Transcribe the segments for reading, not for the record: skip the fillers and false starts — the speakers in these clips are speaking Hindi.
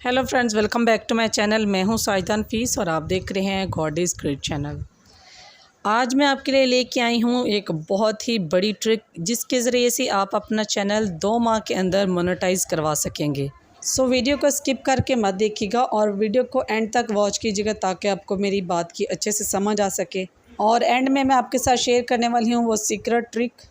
Hello friends, welcome back to my channel. मैं हूं साजिदा नफीस और आप देख रहे हैं गॉड इज़ ग्रेट चैनल। आज मैं आपके लिए लेके आई हूं एक बहुत ही बड़ी ट्रिक जिसके ज़रिए से आप अपना चैनल 2 माह के अंदर मोनेटाइज़ करवा सकेंगे। सो वीडियो को स्किप करके मत देखिएगा और वीडियो को एंड तक वॉच कीजिएगा ताकि आपको मेरी बात की अच्छे से समझ आ सके। और एंड में मैं आपके साथ शेयर करने वाली हूँ वो सीक्रेट ट्रिक।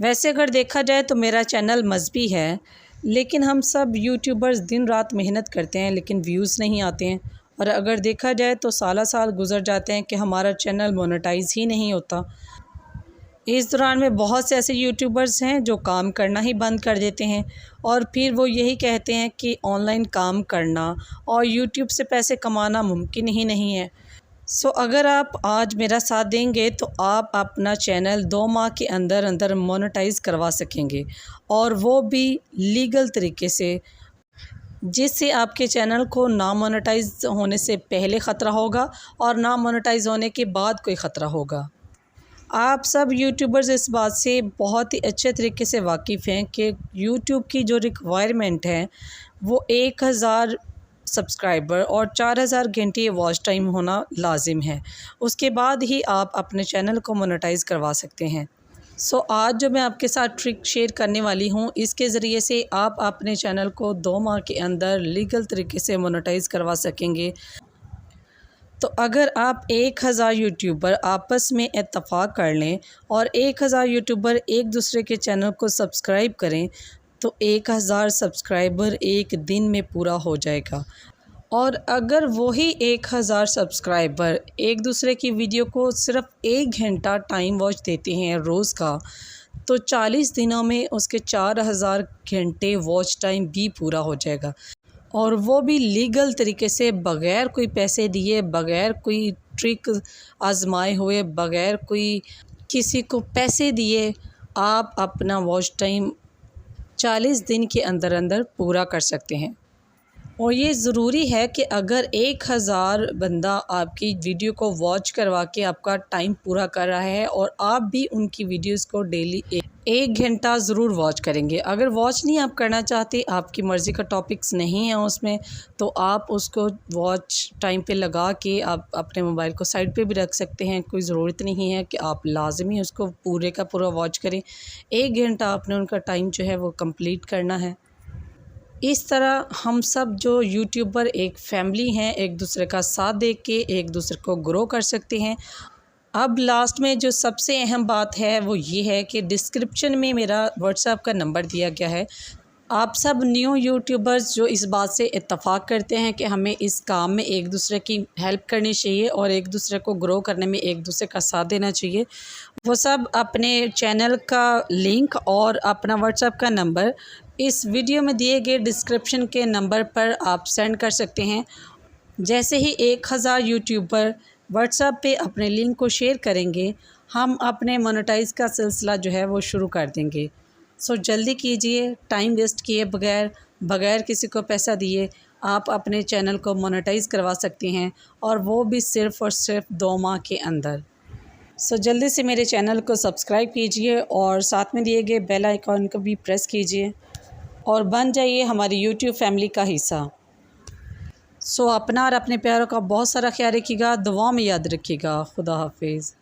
वैसे अगर देखा जाए तो मेरा चैनल मज़हबी है, लेकिन हम सब यूट्यूबर्स दिन रात मेहनत करते हैं लेकिन व्यूज़ नहीं आते हैं। और अगर देखा जाए तो साल गुज़र जाते हैं कि हमारा चैनल मोनेटाइज़ ही नहीं होता। इस दौरान में बहुत से ऐसे यूट्यूबर्स हैं जो काम करना ही बंद कर देते हैं और फिर वो यही कहते हैं कि ऑनलाइन काम करना और यूट्यूब से पैसे कमाना मुमकिन ही नहीं है। अगर आप आज मेरा साथ देंगे तो आप अपना चैनल 2 माह के अंदर अंदर मोनेटाइज़ करवा सकेंगे, और वो भी लीगल तरीके से, जिससे आपके चैनल को ना मोनेटाइज़ होने से पहले ख़तरा होगा और ना मोनेटाइज़ होने के बाद कोई ख़तरा होगा। आप सब यूट्यूबर्स इस बात से बहुत ही अच्छे तरीके से वाकिफ़ हैं कि यूट्यूब की जो रिक्वायरमेंट है वो 1000 सब्सक्राइबर और 4000 घंटे वॉच टाइम होना लाजिम है। उसके बाद ही आप अपने चैनल को मोनेटाइज़ करवा सकते हैं। आज जो मैं आपके साथ ट्रिक शेयर करने वाली हूँ, इसके ज़रिए से आप अपने चैनल को 2 माह के अंदर लीगल तरीके से मोनेटाइज़ करवा सकेंगे। तो अगर आप 1000 यूट्यूबर आपस में इत्तफ़ाक़ कर लें और 1000 यूट्यूबर एक दूसरे के चैनल को सब्सक्राइब करें तो 1000 सब्सक्राइबर एक दिन में पूरा हो जाएगा। और अगर वही 1000 सब्सक्राइबर एक दूसरे की वीडियो को सिर्फ़ 1 घंटा टाइम वॉच देते हैं रोज़ का, तो 40 दिनों में उसके 4000 घंटे वॉच टाइम भी पूरा हो जाएगा। और वो भी लीगल तरीके से, बग़ैर कोई पैसे दिए, बग़ैर कोई ट्रिक आज़माए हुए, बग़ैर कोई किसी को पैसे दिए, आप अपना वॉच टाइम 40 दिन के अंदर अंदर पूरा कर सकते हैं। और ये ज़रूरी है कि अगर 1000 बंदा आपकी वीडियो को वॉच करवा के आपका टाइम पूरा कर रहा है और आप भी उनकी वीडियोस को डेली 1 घंटा ज़रूर वॉच करेंगे। अगर वॉच नहीं आप करना चाहते, आपकी मर्ज़ी का टॉपिक्स नहीं है उसमें, तो आप उसको वॉच टाइम पे लगा के आप अपने मोबाइल को साइड पे भी रख सकते हैं। कोई ज़रूरत नहीं है कि आप लाजमी उसको पूरे का पूरा वॉच करें। 1 घंटा आपने उनका टाइम जो है वो कंप्लीट करना है। इस तरह हम सब जो यूट्यूबर एक फैमिली हैं, एक दूसरे का साथ दे के एक दूसरे को ग्रो कर सकते हैं। अब लास्ट में जो सबसे अहम बात है वो ये है कि डिस्क्रिप्शन में मेरा व्हाट्सएप का नंबर दिया गया है। आप सब न्यू यूट्यूबर्स जो इस बात से इत्तफ़ाक़ करते हैं कि हमें इस काम में एक दूसरे की हेल्प करनी चाहिए और एक दूसरे को ग्रो करने में एक दूसरे का साथ देना चाहिए, वो सब अपने चैनल का लिंक और अपना व्हाट्सएप का नंबर इस वीडियो में दिए गए डिस्क्रिप्शन के नंबर पर आप सेंड कर सकते हैं। जैसे ही 1000 यूट्यूबर व्हाट्सएप पे अपने लिंक को शेयर करेंगे, हम अपने मोनेटाइज़ का सिलसिला जो है वो शुरू कर देंगे। जल्दी कीजिए, टाइम वेस्ट किए बगैर किसी को पैसा दिए आप अपने चैनल को मोनेटाइज़ करवा सकते हैं, और वो भी सिर्फ़ और सिर्फ 2 माह के अंदर। जल्दी से मेरे चैनल को सब्सक्राइब कीजिए और साथ में दिए गए बेल आइकॉन को भी प्रेस कीजिए और बन जाइए हमारी यूट्यूब फैमिली का हिस्सा। अपना और अपने प्यारों का बहुत सारा ख्याल रखिएगा, दुआ में याद रखिएगा। खुदा हाफिज़।